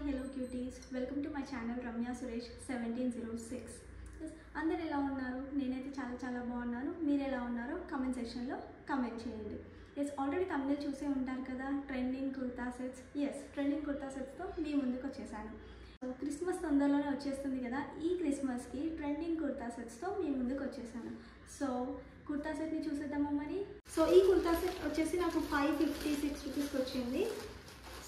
hello cuties, welcome to my channel Ramya Suresh 1706. Yes, అందరు ఎలా ఉన్నారు? నేనైతే చాలా బాగున్నాను. మీరు ఎలా ఉన్నారో కామెంట్ సెక్షన్లో కామెంట్ చేయండి. ఎస్, ఆల్రెడీ తమిళ చూసే ఉంటారు కదా, trending kurta sets. Yes, trending kurta సెట్స్తో మీ ముందుకు వచ్చేసాను. క్రిస్మస్ తొందరలోనే వచ్చేస్తుంది కదా, ఈ క్రిస్మస్కి ట్రెండింగ్ కుర్తా సెట్స్తో మీ ముందుకు వచ్చేసాను. సో కుర్తా సెట్ని చూసేద్దామా మరి. సో ఈ కుర్తా సెట్ వచ్చేసి నాకు 556 రూపీస్కి వచ్చింది.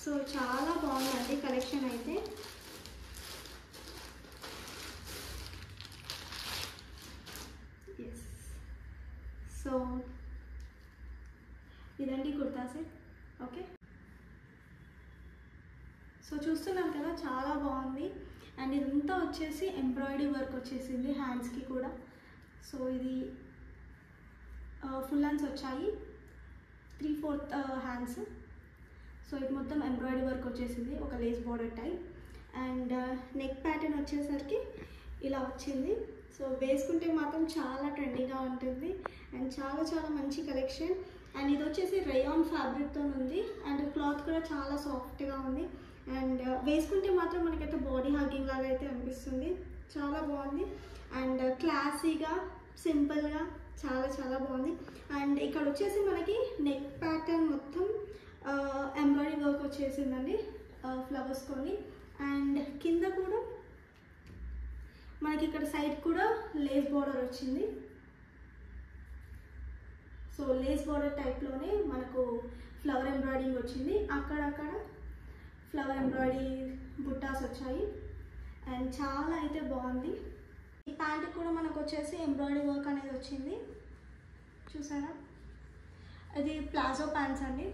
సో చాలా బాగుందండి కలెక్షన్ అయితే. ఎస్, సో ఇదండి కుర్తా సెట్. ఓకే, సో చూస్తున్నాం కదా, చాలా బాగుంది. అండ్ ఇదంతా వచ్చేసి ఎంబ్రాయిడరీ వర్క్ వచ్చేసింది హ్యాండ్స్కి కూడా. సో ఇది ఫుల్ హ్యాండ్స్ వచ్చాయి, 3/4 హ్యాండ్స్. సో ఇది మొత్తం ఎంబ్రాయిడరీ వర్క్ వచ్చేసింది, ఒక lace border type. And neck pattern వచ్చేసరికి ఇలా వచ్చింది. సో వేసుకుంటే మాత్రం చాలా ట్రెండీగా ఉంటుంది అండ్ చాలా మంచి కలెక్షన్. అండ్ ఇది వచ్చేసి రేయాన్ ఫ్యాబ్రిక్తో ఉంది అండ్ క్లాత్ కూడా చాలా సాఫ్ట్గా ఉంది. అండ్ వేసుకుంటే మాత్రం మనకైతే బాడీ హగ్గింగ్ లాగా అయితే అనిపిస్తుంది. చాలా బాగుంది అండ్ క్లాసీగా, సింపుల్గా చాలా బాగుంది. అండ్ ఇక్కడ వచ్చేసి మనకి నెక్ ప్యాటర్న్ మొత్తం ఎంబ్రాయిడరీ వర్క్ వచ్చేసిందండి ఫ్లవర్స్తోని. అండ్ కింద కూడా మనకి ఇక్కడ సైడ్ కూడా లేస్ బార్డర్ వచ్చింది. సో లేస్ బార్డర్ టైప్లోనే మనకు ఫ్లవర్ ఎంబ్రాయిడింగ్ వచ్చింది, అక్కడక్కడ ఫ్లవర్ ఎంబ్రాయిడరీ బుట్టాస్ వచ్చాయి. అండ్ చాలా అయితే బాగుంది. ఈ ప్యాంట్ కూడా మనకు వచ్చేసి ఎంబ్రాయిడరీ వర్క్ అనేది వచ్చింది, చూసారా. ఇది ప్లాజో ప్యాంట్స్ అండి,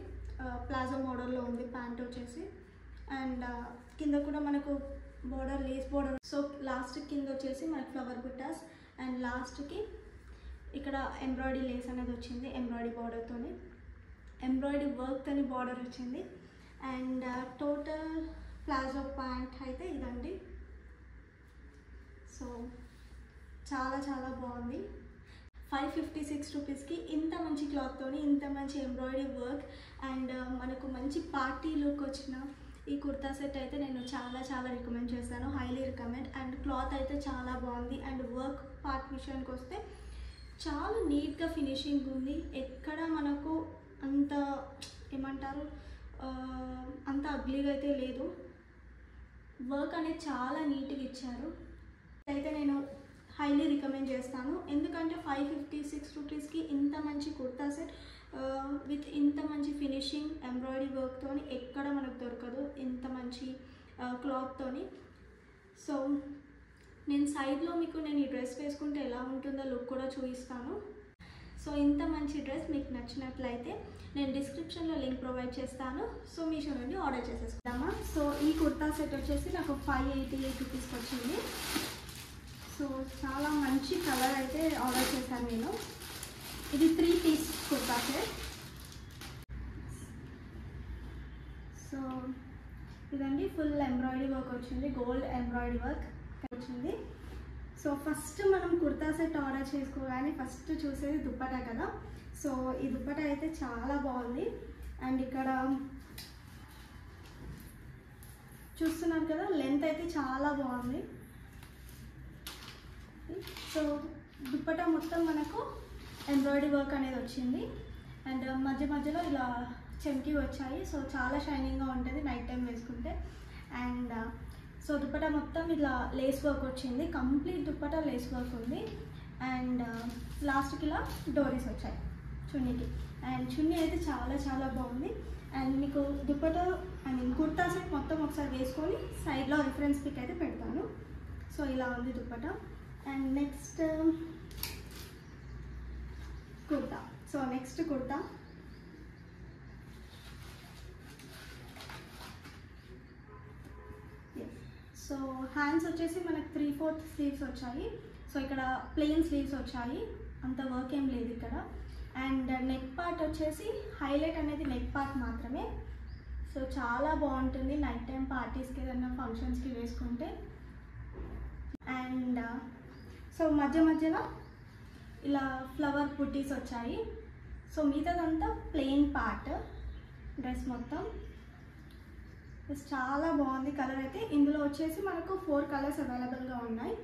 ప్లాజో మోడల్లో ఉంది ప్యాంట్ వచ్చేసి. అండ్ కింద కూడా మనకు border, lace border. So last కింద వచ్చేసి మనకు ఫ్లవర్ బుట్టాస్ అండ్ లాస్ట్కి ఇక్కడ ఎంబ్రాయిడరీ లేస్ అనేది వచ్చింది, ఎంబ్రాయిడరీ బార్డర్తోని, ఎంబ్రాయిడరీ వర్క్తోని బార్డర్ వచ్చింది. అండ్ టోటల్ ప్లాజో ప్యాంట్ అయితే ఇదండి. సో చాలా బాగుంది. 556 రూపీస్కి ఇంత మంచి క్లాత్తోని, ఇంత మంచి ఎంబ్రాయిడరీ వర్క్ అండ్ మనకు మంచి పార్టీ లుక్ వచ్చిన ఈ కుర్తా సెట్ అయితే నేను చాలా రికమెండ్ చేస్తాను, హైలీ రికమెండ్. అండ్ క్లాత్ అయితే చాలా బాగుంది. అండ్ వర్క్ పార్ట్ విషయానికి వస్తే చాలా నీట్గా ఫినిషింగ్ ఉంది. ఎక్కడ మనకు అంత ఏమంటారు, అంత అగ్లీగా అయితే లేదు. వర్క్ అనేది చాలా నీట్గా ఇచ్చారు. అయితే నేను హైలీ రికమెండ్ చేస్తాను, ఎందుకంటే 556 రూపీస్కి ఇంత మంచి కుర్తా సెట్ విత్ ఇంత మంచి ఫినిషింగ్ ఎంబ్రాయిడరీ వర్క్తో ఎక్కడ మనకు దొరకదు, ఇంత మంచి క్లాత్తోని. సో నేను సైడ్లో మీకు నేను ఈ డ్రెస్ వేసుకుంటే ఎలా ఉంటుందో లుక్ కూడా చూపిస్తాను. సో ఇంత మంచి డ్రెస్ మీకు నచ్చినట్లయితే నేను డిస్క్రిప్షన్లో లింక్ ప్రొవైడ్ చేస్తాను. సో మీషో నుండి ఆర్డర్ చేసేసుకుందామా. సో ఈ కుర్తా సెట్ వచ్చేసి నాకు 588 రూపీస్కి వచ్చింది. సో చాలా మంచి కలర్ అయితే ఆర్డర్ చేశాను నేను. ఇది 3 పీస్ కుర్తా సెట్. సో ఇదండి ఫుల్ ఎంబ్రాయిడరీ వర్క్ వచ్చింది, గోల్డ్ ఎంబ్రాయిడరీ వర్క్ వచ్చింది. సో ఫస్ట్ మనం కుర్తా సెట్ ఆర్డర్ చేసుకోగానే ఫస్ట్ చూసేది దుప్పటా కదా. సో ఈ దుప్పటా అయితే చాలా బాగుంది. అండ్ ఇక్కడ చూస్తున్నారు కదా, లెంత్ అయితే చాలా బాగుంది. సో దుప్పటా మొత్తం మనకు ఎంబ్రాయిడరీ వర్క్ అనేది వచ్చింది అండ్ మధ్యలో ఇలా చెంకి వచ్చాయి. సో చాలా షైనింగ్గా ఉంటుంది నైట్ టైం వేసుకుంటే. అండ్ సో దుప్పటా మొత్తం ఇలా లేస్ వర్క్ వచ్చింది, కంప్లీట్ దుప్పటా లేస్ వర్క్ ఉంది. అండ్ లాస్ట్కి ఇలా డోరీస్ వచ్చాయి చున్నీకి. అండ్ చున్నీ అయితే చాలా బాగుంది. అండ్ మీకు దుప్పటా కుర్తా సెట్ మొత్తం ఒకసారి వేసుకొని సైడ్లో రిఫరెన్స్ పిక్ అయితే పెడతాను. సో ఇలా ఉంది dupatta. And next kurta. So next kurta. So hands వచ్చేసి మనకు 3/4 స్లీవ్స్ వచ్చాయి. సో ఇక్కడ ప్లెయిన్ స్లీవ్స్ వచ్చాయి, అంత వర్క్ ఏం లేదు ఇక్కడ. అండ్ నెక్ పార్ట్ వచ్చేసి హైలైట్ అనేది నెక్ పార్ట్ మాత్రమే. సో చాలా బాగుంటుంది నైట్ టైం పార్టీస్కి, ఏదైనా ఫంక్షన్స్కి వేసుకుంటే. అండ్ సో మధ్యలో ఇలా ఫ్లవర్ బుట్టీస్ వచ్చాయి. సో మిగతాదంతా ప్లెయిన్ పార్ట్ డ్రెస్ మొత్తం. చాలా బాగుంది కలర్ అయితే. ఇందులో వచ్చేసి మనకు 4 కలర్స్ అవైలబుల్గా ఉన్నాయి.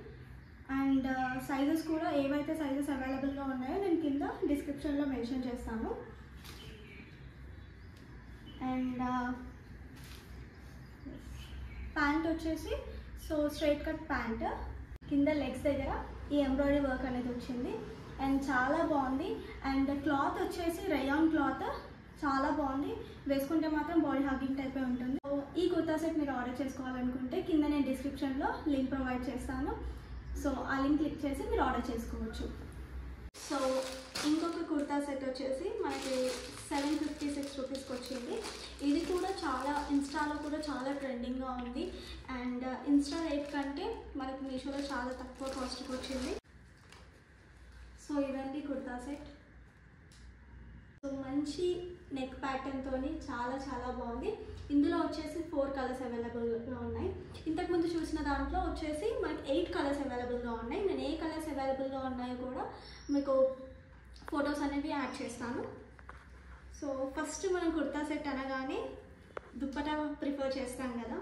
అండ్ సైజెస్ కూడా ఏవైతే సైజెస్ అవైలబుల్గా ఉన్నాయో నేను కింద డిస్క్రిప్షన్లో మెన్షన్ చేస్తాను. అండ్ ప్యాంట్ వచ్చేసి సో స్ట్రైట్ కట్ ప్యాంట్, కింద లెగ్స్ దగ్గర ఈ ఎంబ్రాయిడరీ వర్క్ అనేది వచ్చింది. అండ్ చాలా బాగుంది. అండ్ క్లాత్ వచ్చేసి రేయాన్ క్లాత్, చాలా బాగుంది. వేసుకుంటే మాత్రం బాడీ హగ్గింగ్ టైపే ఉంటుంది. సో ఈ కుర్తా సెట్ మీరు ఆర్డర్ చేసుకోవాలనుకుంటే కింద నేను డిస్క్రిప్షన్లో లింక్ ప్రొవైడ్ చేస్తాను. సో ఆ లింక్ క్లిక్ చేసి మీరు ఆర్డర్ చేసుకోవచ్చు. సో ఇంకొక కుర్తా సెట్ వచ్చేసి మనకి 756 రూపీస్కి వచ్చింది. ఇది కూడా చాలా ఇన్స్టాలో కూడా చాలా ట్రెండింగ్గా ఉంది. అండ్ ఇన్స్టా రేట్ కంటే మనకి మీషోలో చాలా తక్కువ కాస్ట్కి వచ్చింది. సో ఇదండి కుర్తా సెట్. సో మంచి నెక్ ప్యాటర్న్తో చాలా చాలా బాగుంది. ఇందులో వచ్చేసి 4 కలర్స్ అవైలబుల్గా ఉన్నాయి. ఇంతకుముందు చూసిన దాంట్లో వచ్చేసి మనకి 8 కలర్స్ అవైలబుల్గా ఉన్నాయి. నేను ఏ కలర్స్ అవైలబుల్గా ఉన్నాయో కూడా మీకు ఫొటోస్ అనేవి యాడ్ చేస్తాను. సో ఫస్ట్ మనం కుర్తా సెట్ అనగానే దుప్పటా ప్రిఫర్ చేస్తాం కదా,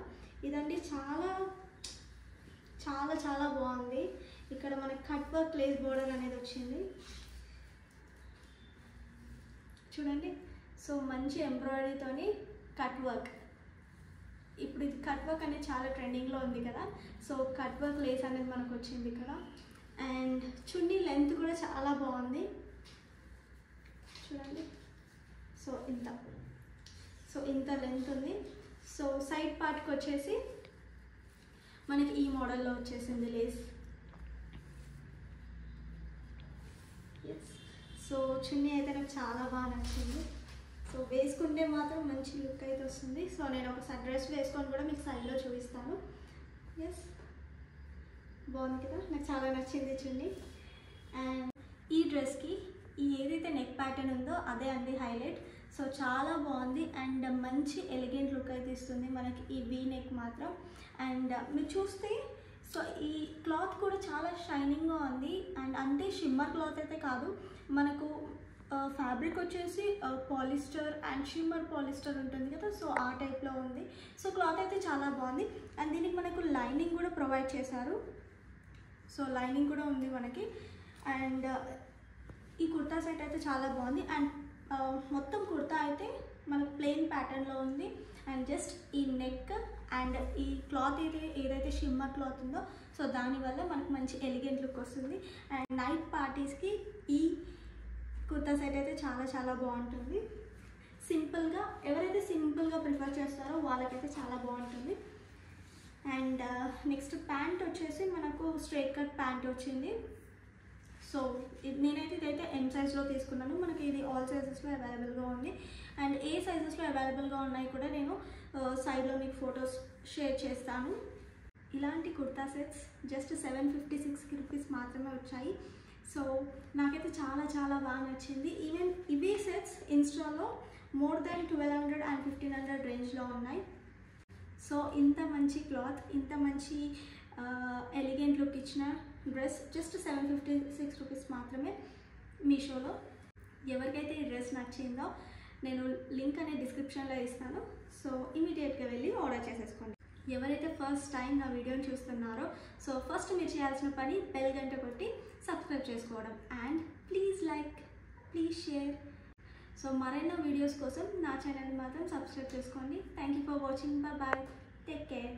ఇదండి చాలా చాలా చాలా బాగుంది. ఇక్కడ మనకి కట్ వర్క్ లేస్ బోర్డర్ అనేది వచ్చింది చూడండి. సో మంచి ఎంబ్రాయిడరీతోని కట్ వర్క్. ఇప్పుడు ఇది కట్ వర్క్ అనేది చాలా ట్రెండింగ్లో ఉంది కదా, సో కట్ వర్క్ లేస్ అనేది మనకు వచ్చింది ఇక్కడ. అండ్ చున్నీ లెంత్ కూడా చాలా బాగుంది చూడండి. సో ఇంత లెంత్ ఉంది. సో సైడ్ పార్ట్కి వచ్చేసి మనకి ఈ మోడల్లో వచ్చేసింది లేస్. సో చున్నీ అయితే నాకు చాలా బాగా నచ్చింది. సో వేసుకుంటే మాత్రం మంచి లుక్ అయితే వస్తుంది. సో నేను ఒకసారి డ్రెస్ వేసుకొని కూడా మీకు సైడ్లో చూపిస్తాను. ఎస్, బాగుంది కదా, నాకు చాలా నచ్చింది చున్నీ. అండ్ ఈ డ్రెస్కి ఈ ఏదైతే నెక్ ప్యాటర్న్ ఉందో అదే అండి హైలైట్. సో చాలా బాగుంది అండ్ మంచి ఎలిగెంట్ లుక్ అయితే ఇస్తుంది మనకి ఈ వీ నెక్ మాత్రం. అండ్ మీరు చూస్తే సో ఈ క్లాత్ కూడా చాలా షైనింగ్గా ఉంది. అండ్ అంటే షిమ్మర్ క్లాత్ అయితే కాదు, మనకు ఫ్యాబ్రిక్ వచ్చేసి పాలిస్టర్ అండ్ షిమ్మర్ పాలిస్టర్ ఉంటుంది కదా, సో ఆ టైప్లో ఉంది. సో క్లాత్ అయితే చాలా బాగుంది. అండ్ దీనికి మనకు లైనింగ్ కూడా ప్రొవైడ్ చేశారు. సో లైనింగ్ కూడా ఉంది మనకి. అండ్ ఈ కుర్తా సెట్ అయితే చాలా బాగుంది. అండ్ మొత్తం కుర్తా అయితే మనకు ప్లెయిన్ ప్యాటర్న్లో ఉంది. అండ్ జస్ట్ ఈ నెక్ అండ్ ఈ క్లాత్ ఏదైతే షిమ్మర్ క్లాత్ ఉందో సో దానివల్ల మనకు మంచి ఎలిగెంట్ లుక్ వస్తుంది. అండ్ నైట్ పార్టీస్కి ఈ కుర్తా సెట్ అయితే చాలా చాలా బాగుంటుంది. సింపుల్గా ఎవరైతే సింపుల్గా ప్రిఫర్ చేస్తారో వాళ్ళకైతే చాలా బాగుంటుంది. అండ్ నెక్స్ట్ ప్యాంట్ వచ్చేసి మనకు స్ట్రైట్ కట్ ప్యాంట్ వచ్చింది. సో నేనైతే ఇదైతే ఎం సైజ్లో తీసుకున్నాను. మనకి ఇది ఆల్ సైజెస్లో అవైలబుల్గా ఉంది. అండ్ ఏ సైజెస్లో అవైలబుల్గా ఉన్నాయి కూడా నేను సైడ్లో మీకు ఫొటోస్ షేర్ చేస్తాను. ఇలాంటి కుర్తా సెట్స్ జస్ట్ 756 రూపీస్ మాత్రమే వచ్చాయి. సో నాకైతే చాలా చాలా బాగా నచ్చింది. ఈవెన్ ఇవే సెట్స్ ఇన్స్టాలో మోర్ దాన్ 1200 అండ్ 1500 రేంజ్లో ఉన్నాయి. సో ఇంత మంచి క్లాత్, ఇంత మంచి ఎలిగెంట్ లుక్ ఇచ్చిన డ్రెస్ జస్ట్ 756 రూపీస్ మాత్రమే మీషోలో. ఎవరికైతే ఈ డ్రెస్ నచ్చిందో నేను లింక్ అనేది డిస్క్రిప్షన్లో ఇస్తాను. సో ఇమీడియట్గా వెళ్ళి ఆర్డర్ చేసేసుకోండి. ఎవరైతే ఫస్ట్ టైం నా వీడియోని చూస్తున్నారో సో ఫస్ట్ మీరు చేయాల్సిన పని బెల్ గంట కొట్టి సబ్స్క్రైబ్ చేసుకోవడం. And please like, please share. So మరెన్నో వీడియోస్ కోసం నా ఛానల్ని మాత్రం సబ్స్క్రైబ్ చేసుకోండి. Thank you for watching. Bye, take care.